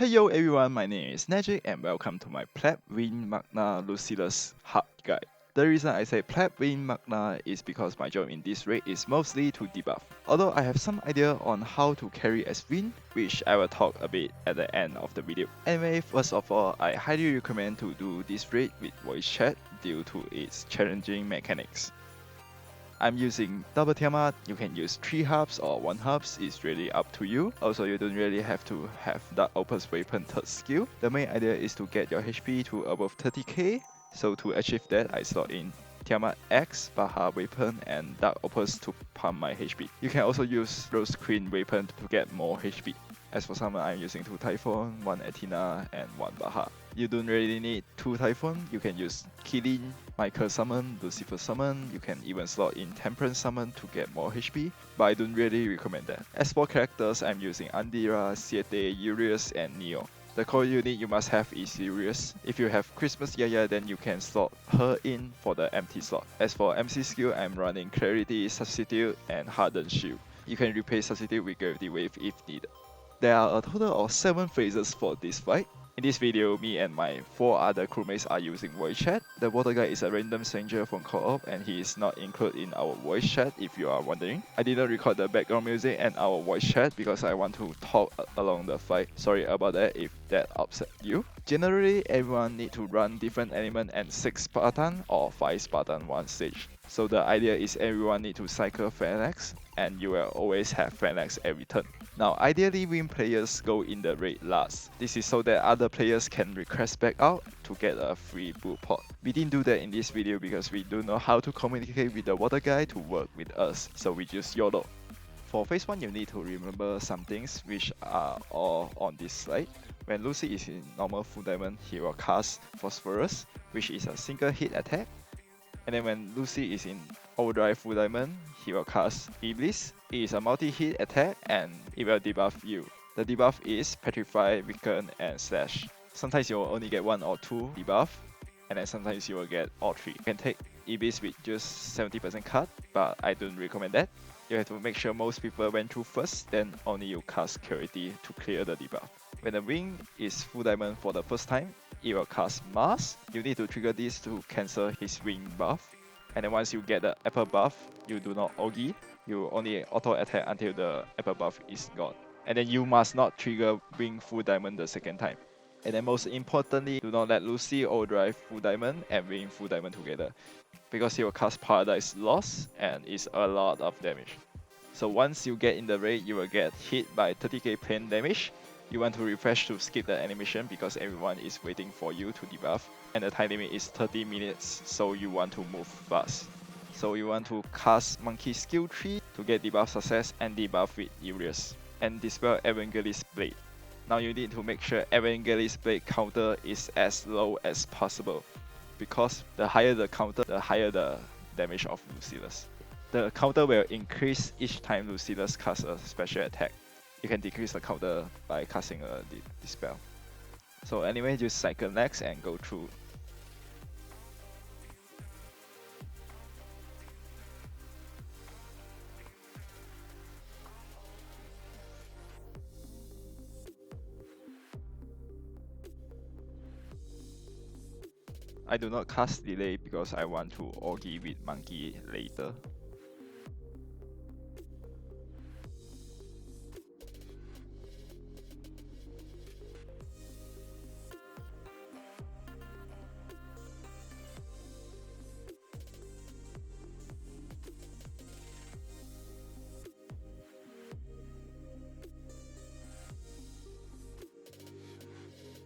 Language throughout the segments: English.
Hey yo everyone, my name is Najik and welcome to my Pleb Magna Lucilius hard guide. The reason I say Pleb Magna is because my job in this raid is mostly to debuff. Although I have some idea on how to carry as Win, which I will talk a bit at the end of the video. Anyway, first of all, I highly recommend to do this raid with voice chat due to its challenging mechanics. I'm using double Tiamat. You can use 3 hubs or 1 hubs, it's really up to you. Also, you don't really have to have Dark Opus weapon 3rd skill. The main idea is to get your HP to above 30k. So to achieve that, I slot in Tiamat X, Baha weapon and Dark Opus to pump my HP. You can also use Rose Queen weapon to get more HP. As for summon, I'm using 2 Typhon, 1 Athena and 1 Baha. You don't really need 2 Typhon, you can use Kilin, Michael summon, Lucifer summon, you can even slot in Temperance summon to get more HP, but I don't really recommend that. As for characters, I'm using Andira, Siete, Urius and Neo. The core unit you must have is Urius. If you have Christmas Yaya, then you can slot her in for the empty slot. As for MC skill, I'm running Clarity, Substitute and Hardened Shield. You can replace Substitute with Gravity Wave if needed. There are a total of 7 phases for this fight. In this video, me and my 4 other crewmates are using voice chat. The water guy is a random stranger from co-op and he is not included in our voice chat if you are wondering. I didn't record the background music and our voice chat because I want to talk along the fight. Sorry about that if that upset you. Generally, everyone need to run different element and 6 Spartan or 5 Spartan one stage. So the idea is everyone need to cycle Phalanx and you will always have Phalanx every turn. Now ideally Win players go in the raid last. This is so that other players can request back out to get a free blue pot. We didn't do that in this video because we don't know how to communicate with the water guy to work with us, so we just YOLO. For phase 1 you need to remember some things which are all on this slide. When Lucy is in normal full diamond, he will cast Phosphorus, which is a single hit attack. And then when Lucy is in overdrive full diamond, he will cast Iblis. It is a multi-hit attack and it will debuff you. The debuff is Petrify, Weaken and Slash. Sometimes you will only get 1 or 2 debuff, and then sometimes you will get all 3. You can take Iblis with just 70% cut, but I don't recommend that. You have to make sure most people went through first, then only you cast Security to clear the debuff. When the wing is full diamond for the first time, it will cast Mars. You need to trigger this to cancel his wing buff. And then once you get the apple buff, you do not Ogi. You only auto attack until the apple buff is gone. And then you must not trigger wing full diamond the second time. And then most importantly, do not let Lucy overdrive full diamond and wing full diamond together, because he will cast Paradise Lost and it's a lot of damage. So once you get in the raid, you will get hit by 30k plain damage. You want to refresh to skip the animation because everyone is waiting for you to debuff, and the time limit is 30 minutes, so you want to move fast. So you want to cast Monkey Skill 3 to get debuff success and debuff with Urius, and dispel Evangelist Blade. Now you need to make sure Evangelist Blade counter is as low as possible, because the higher the counter, the higher the damage of Lucilius. The counter will increase each time Lucilius casts a special attack. You can decrease the counter by casting a dispel. So anyway, just cycle next and go through. I do not cast delay because I want to Orgi with Monkey later.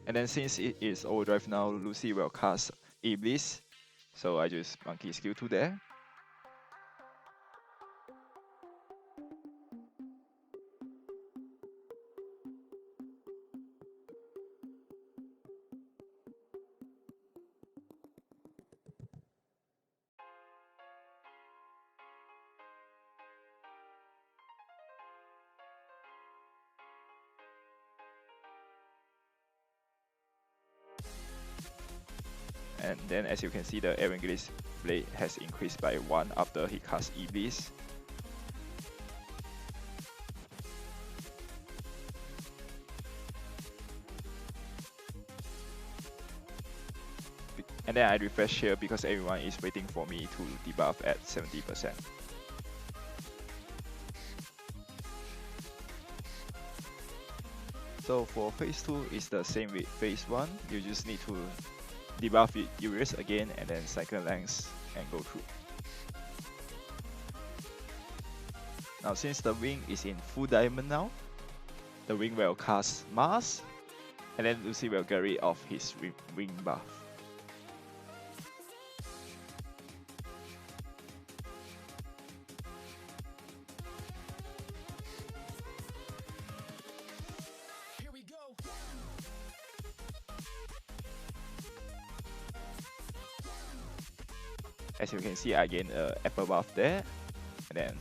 And then since it is overdrive now, Lucy will cast Iblis. So I just Monkey Skill 2 there. And then as you can see, the Evangelist Blade has increased by 1 after he cast Iblis. And then I refresh here because everyone is waiting for me to debuff at 70%. So for phase 2 is the same with phase 1, you just need to debuff it Urius again and then cycle lengths and go through. Now since the wing is in full diamond now, the wing will cast Mars, and then Lucy will get rid of his wing buff. As you can see, I gain a apple buff there, and then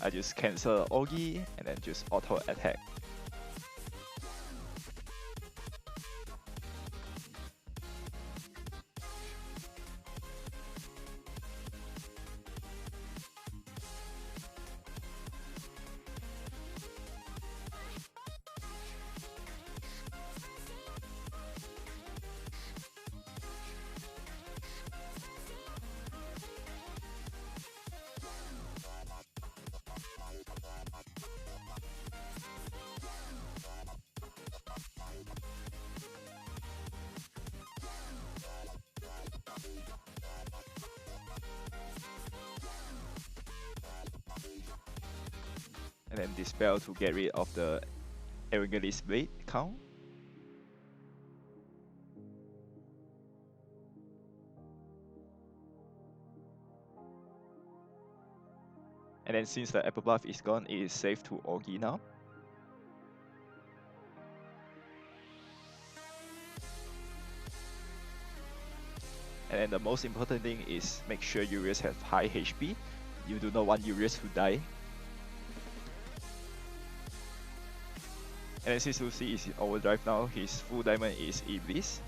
I just cancel Augie and then just auto attack. And then dispel to get rid of the Evangelist Blade count. And then since the apple buff is gone, it is safe to Augie now. And then the most important thing is make sure Urius have high HP. You do not want Urius to die. And then since Lucy is in overdrive now, his full diamond is Iblis.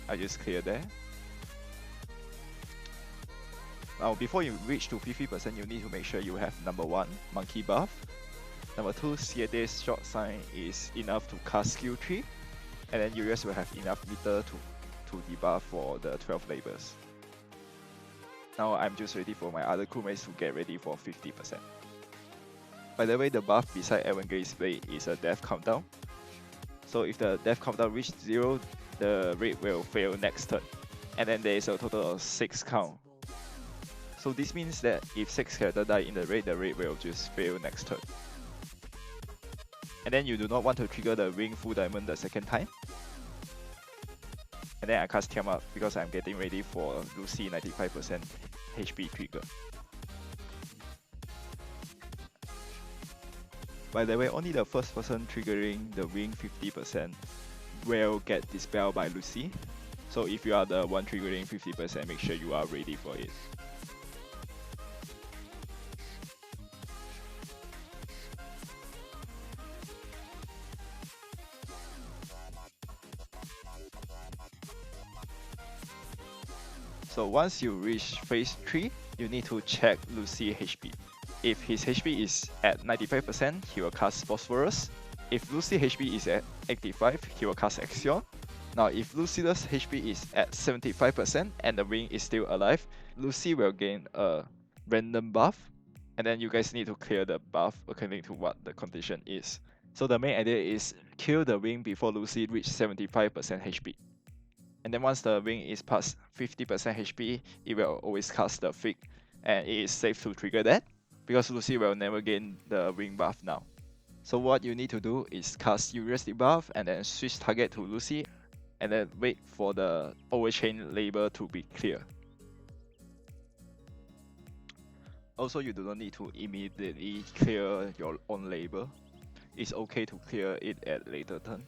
I just clear there. Now before you reach to 50%, you need to make sure you have number 1, monkey buff. Number 2, Siete's short sign is enough to cast skill 3. And then Urius will have enough meter to debuff for the 12 labors. Now I'm just ready for my other crewmates to get ready for 50%. By the way, the buff beside Evangelist Blade is a death countdown. So if the death countdown reaches 0, the raid will fail next turn. And then there is a total of 6 count. So this means that if 6 characters die in the raid will just fail next turn. And then you do not want to trigger the ring full diamond the second time. And then I cast Tiamat because I'm getting ready for Lucy 95% HP trigger. By the way, only the first person triggering the wing 50% will get dispelled by Lucy. So if you are the one triggering 50%, make sure you are ready for it. So once you reach phase 3, you need to check Lucy HP. If his HP is at 95%, he will cast Phosphorus. If Lucy HP is at 85, he will cast Axion. Now if Lucilius HP is at 75% and the wing is still alive, Lucy will gain a random buff. And then you guys need to clear the buff according to what the condition is. So the main idea is kill the wing before Lucy reaches 75% HP. And then once the wing is past 50% HP, it will always cast the Fig, and it is safe to trigger that, because Lucy will never gain the wing buff now. So what you need to do is cast Urius debuff and then switch target to Lucy, and then wait for the overchain label to be clear. Also, you do not need to immediately clear your own label. It's okay to clear it at later turn.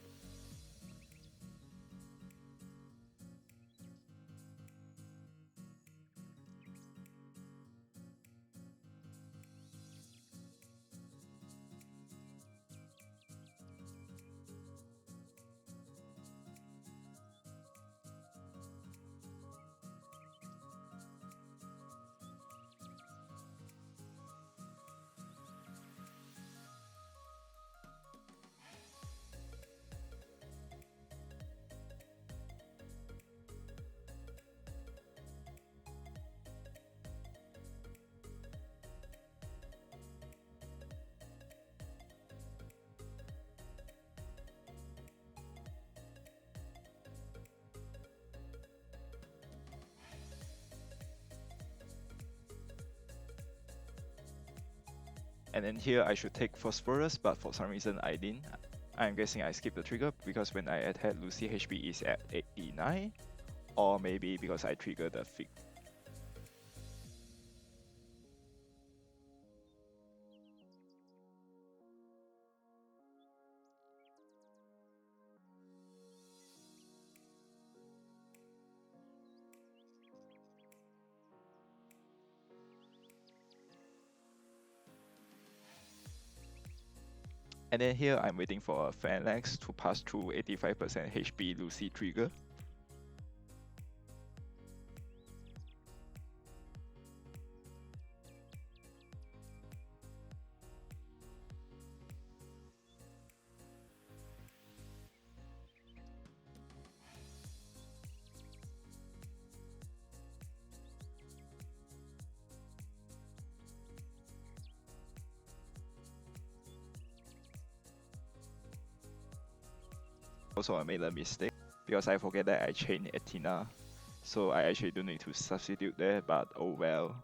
And then here I should take Phosphorus, but for some reason I didn't. I'm guessing I skipped the trigger because when I attack, Lucy HP is at 89, or maybe because I triggered the Fig. And then here I'm waiting for a Phalanx to pass through 85% HP Lucy trigger. Also, I made a mistake because I forget that I chained Athena, so I actually don't need to substitute there, but oh well.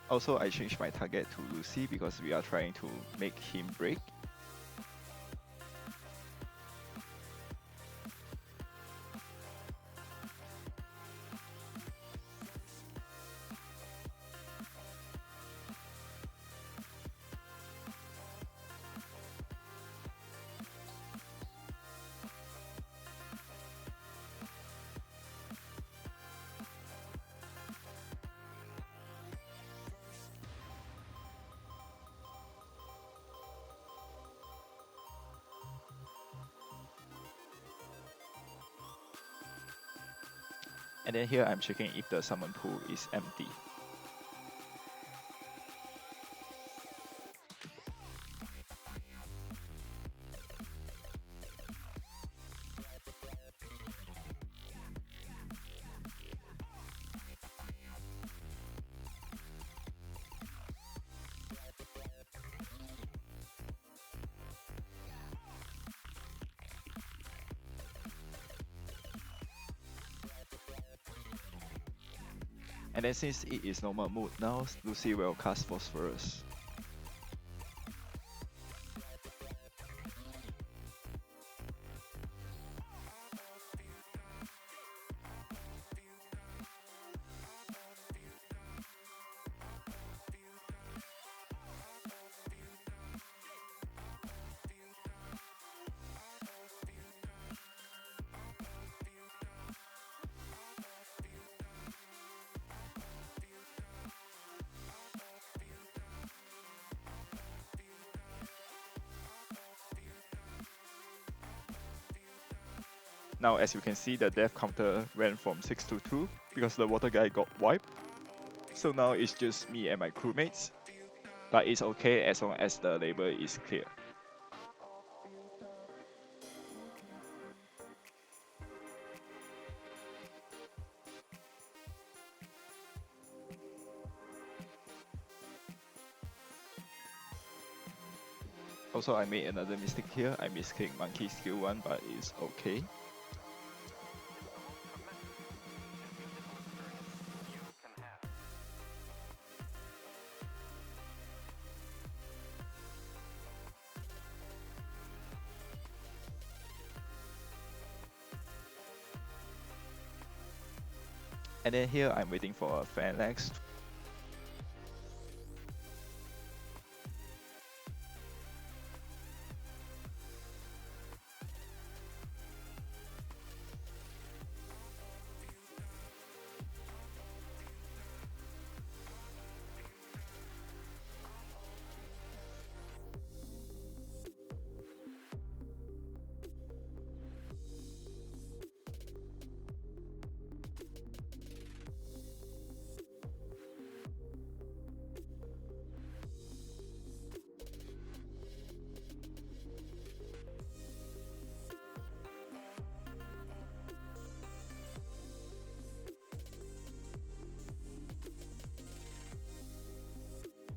Also, I changed my target to Lucy because we are trying to make him break. And then here I'm checking if the summon pool is empty. And then since it is normal mode now, Lucy will cast Phosphorus. Now as you can see, the death counter went from 6 to 2 because the water guy got wiped. So now it's just me and my crewmates. But it's okay as long as the label is clear. Also, I made another mistake here. I misclicked monkey skill 1, but it's okay. And then here I'm waiting for a Phalanx.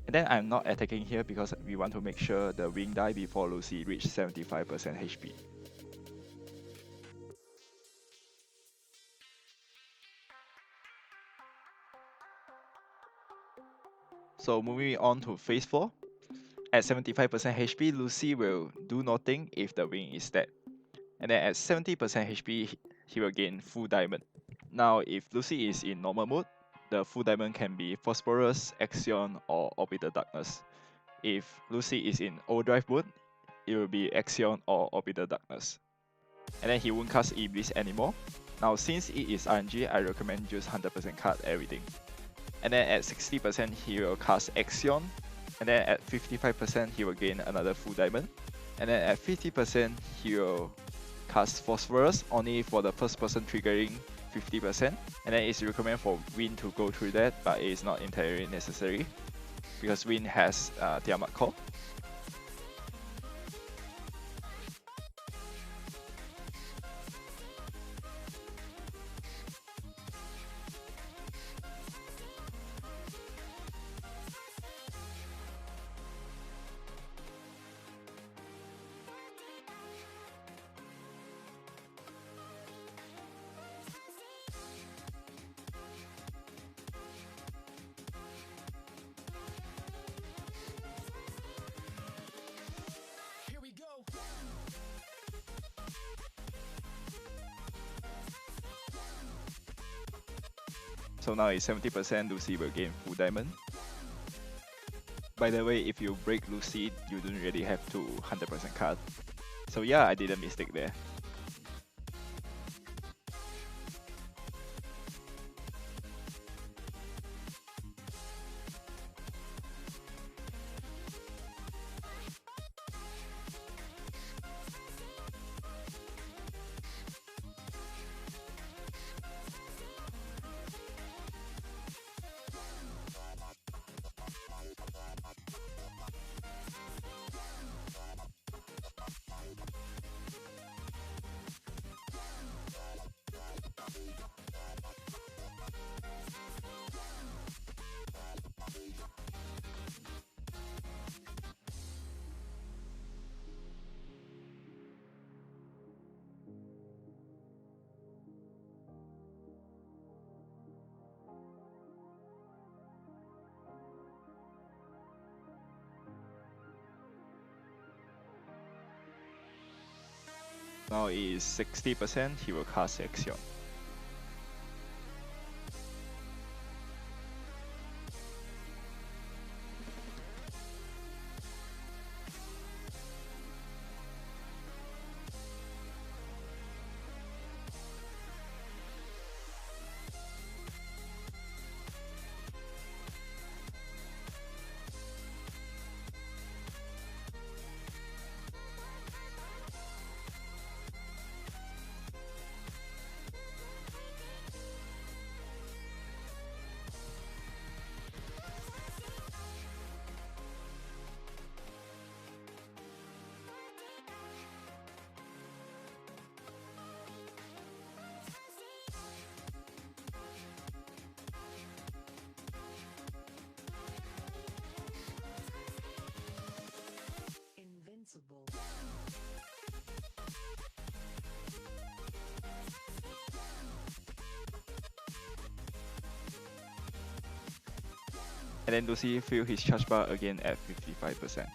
And then I'm not attacking here because we want to make sure the wing die before Lucy reach 75% HP. So moving on to phase 4. At 75% HP, Lucy will do nothing if the wing is dead. And then at 70% HP, he will gain full diamond. Now if Lucy is in normal mode, the full diamond can be Phosphorus, Axion, or Orbital Darkness. If Lucy is in overdrive mode, it will be Axion or Orbital Darkness. And then he won't cast Iblis anymore. Now since it is RNG, I recommend just 100% cut everything. And then at 60% he will cast Axion. And then at 55% he will gain another full diamond. And then at 50% he will cast Phosphorus only for the first person triggering 50%. And then it's recommended for Wind to go through that, but it is not entirely necessary because Wind has Tiamat Core. So now it's 70%, Lucy will gain full diamond. By the way, if you break Lucy, you don't really have to 100% cut. So yeah, I did a mistake there. Now it is 60%, he will cast Axion. And then Lucy fill his charge bar again at 55%.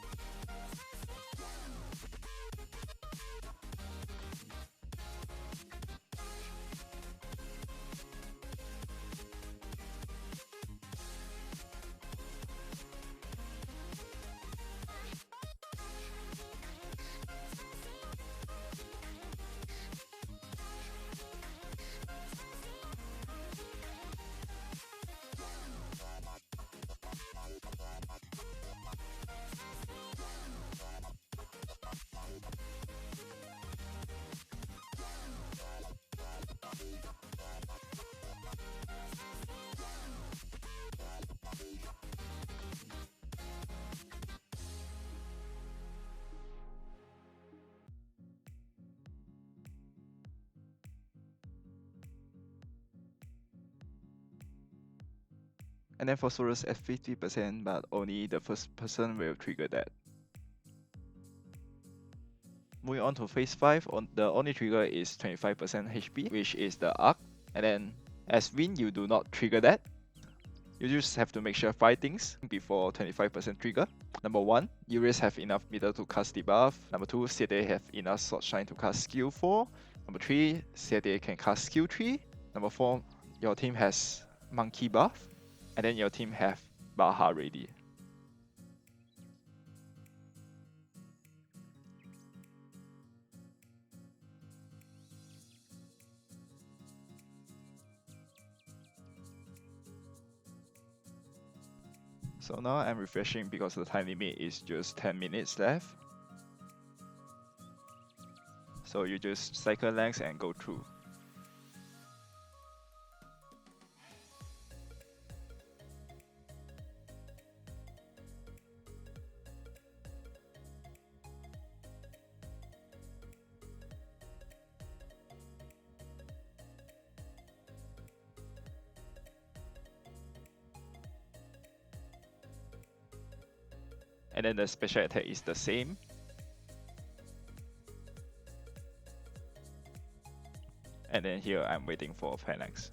And then for Soros at 50%, but only the first person will trigger that. Moving on to phase 5, the only trigger is 25% HP, which is the arc. And then as Win, you do not trigger that. You just have to make sure 5 things before 25% trigger. Number 1, Urias have enough meter to cast debuff. Number 2, Sete have enough sword shine to cast skill 4. Number 3, Sete can cast skill 3. Number 4, your team has monkey buff. And then your team have Baha ready. So now I'm refreshing because the time limit is just 10 minutes left. So you just cycle length and go through. And then the special attack is the same. And then here I'm waiting for Phalanx.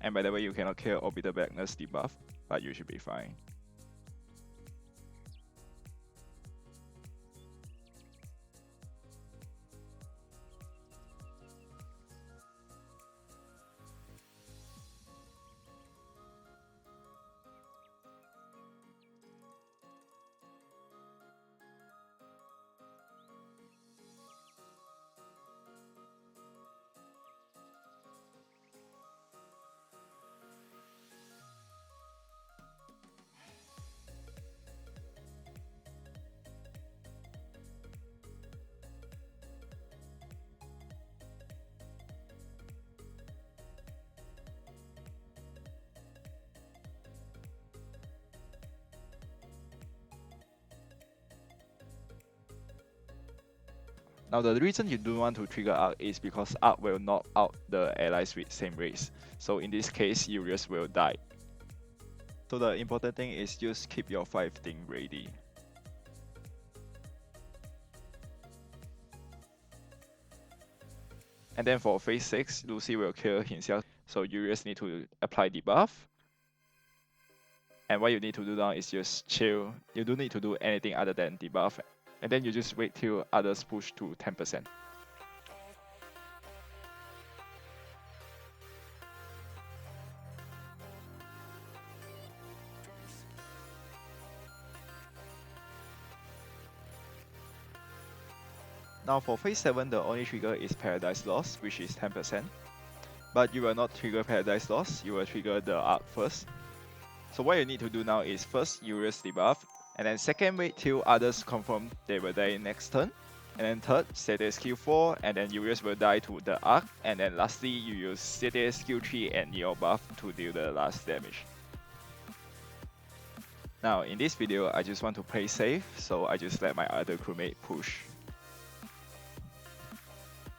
And by the way, you cannot kill Orbital Blackness debuff, but you should be fine. Now the reason you don't want to trigger Arc is because Arc will knock out the allies with same race. So in this case, Urias will die. So the important thing is just keep your 5 thing ready. And then for phase 6, Lucy will kill himself. So Urias need to apply debuff. And what you need to do now is just chill. You don't need to do anything other than debuff. And then you just wait till others push to 10%. Now for phase 7, the only trigger is Paradise Lost, which is 10%. But you will not trigger Paradise Lost, you will trigger the arc first. So what you need to do now is first Urius debuff, and then second wait till others confirm they will die next turn. And then third, Sete skill 4, and then Urius will die to the arc, and then lastly you use Sete skill 3 and Neo buff to deal the last damage. Now in this video I just want to play safe, so I just let my other crewmate push.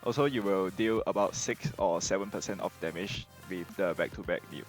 Also you will deal about 6 or 7% of damage with the back-to-back nuke.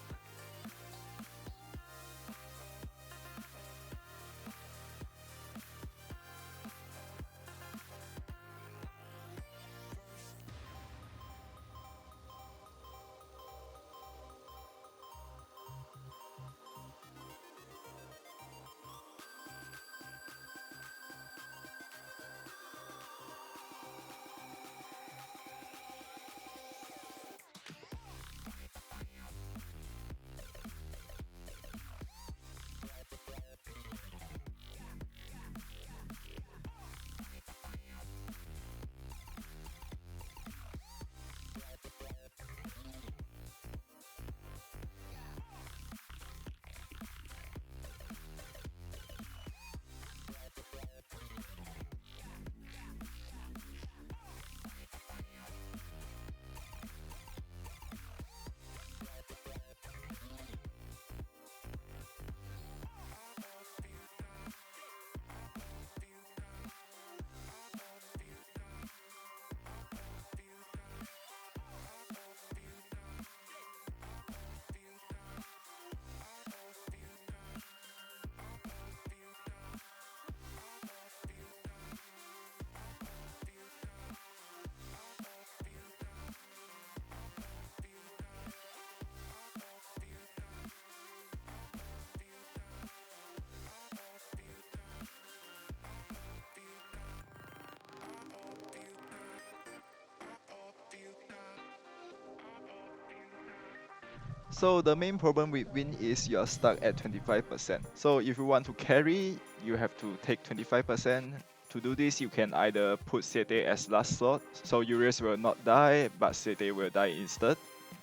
So the main problem with win is you're stuck at 25%. So if you want to carry, you have to take 25%. To do this, you can either put Sete as last slot, so Urius will not die, but Sete will die instead.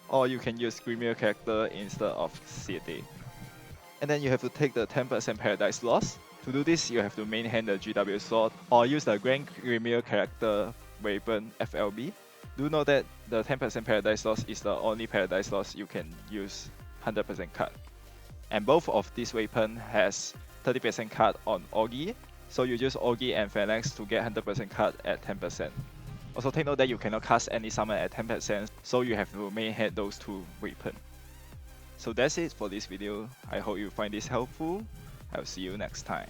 Or you can use Premier character instead of Sete. And then you have to take the 10% Paradise Lost. To do this, you have to main hand the GW sword, or use the Grand Premier character weapon FLB. Do note that the 10% Paradise Lost is the only Paradise Lost you can use 100% cut. And both of these weapon has 30% cut on Augie, so you use Augie and Phalanx to get 100% cut at 10%. Also take note that you cannot cast any summon at 10%, so you have to main hand those two weapons. So that's it for this video. I hope you find this helpful. I'll see you next time.